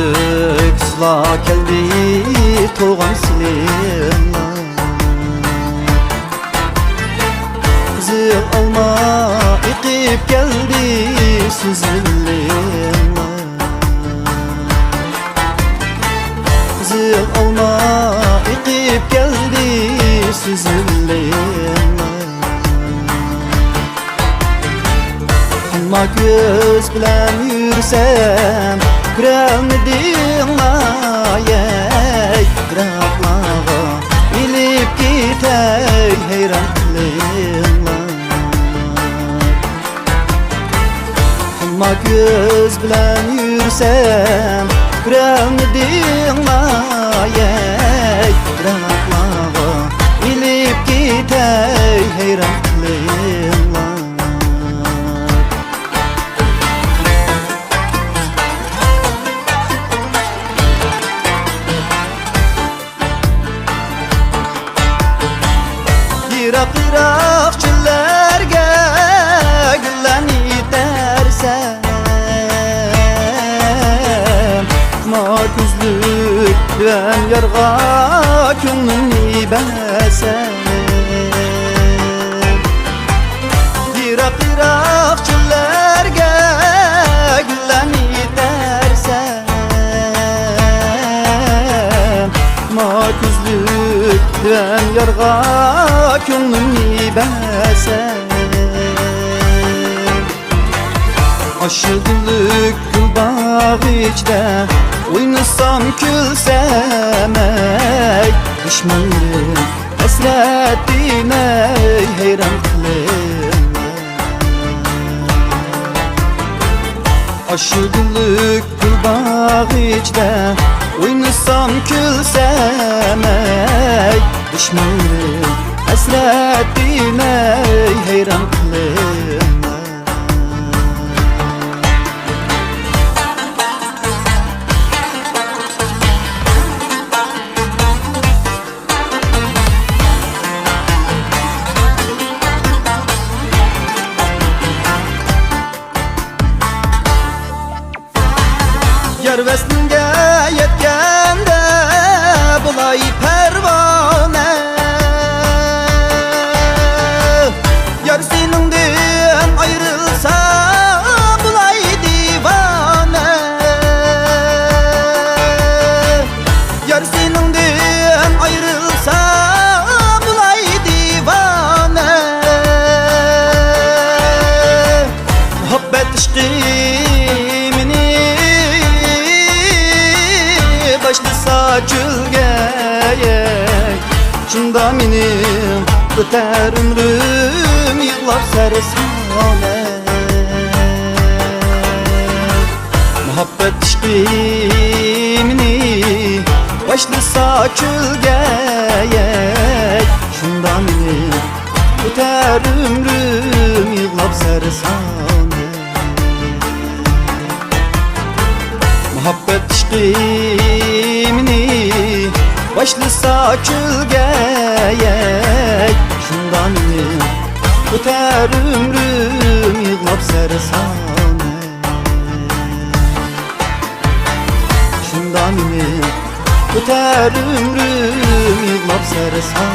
gözlük Sıla keldi toğan silin Kızıl alma iqib geldi süzülin Kızıl alma iqib geldi süzülin Ama göz bilen yürüsem Kırelmedin ayey Kıraqlağa ilip gitey heyran kılınlar Ama göz bilen yürüsem Kırelmedin ayey Kıraqlağa ilip gitey heyran kılınlar Irak çillerge gülleni dersem Mar küzlük ben yarga könlümni besem Irak çillerge gülleni dersem Mar küzlük ben yarga könlümni besem Aşıqlıq gül bağı içdə Oynasam külsəm ey Düşmanım həsrətinə heyran qılım Aşıqlıq gül bağı içdə Oynasam külsəm ey Düşmanım həsrətinə heyran qılım Yar veslinge yetkende bulay pervane Yar seninden ayrılsa bulay divane Yar seninden ayrılsa bulay divane Muhabbet işkimini başlısa çölgeye Şunda benim öter ömrüm yıllar sersane Muhabbet işkimini başlısa çölgeye Şunda benim öter ömrüm yıllar sersane Muhabbet işkimini başlısa çölgeye Şundan öter ömrüm yığlap sersane Şundan öter ömrüm yığlap sersane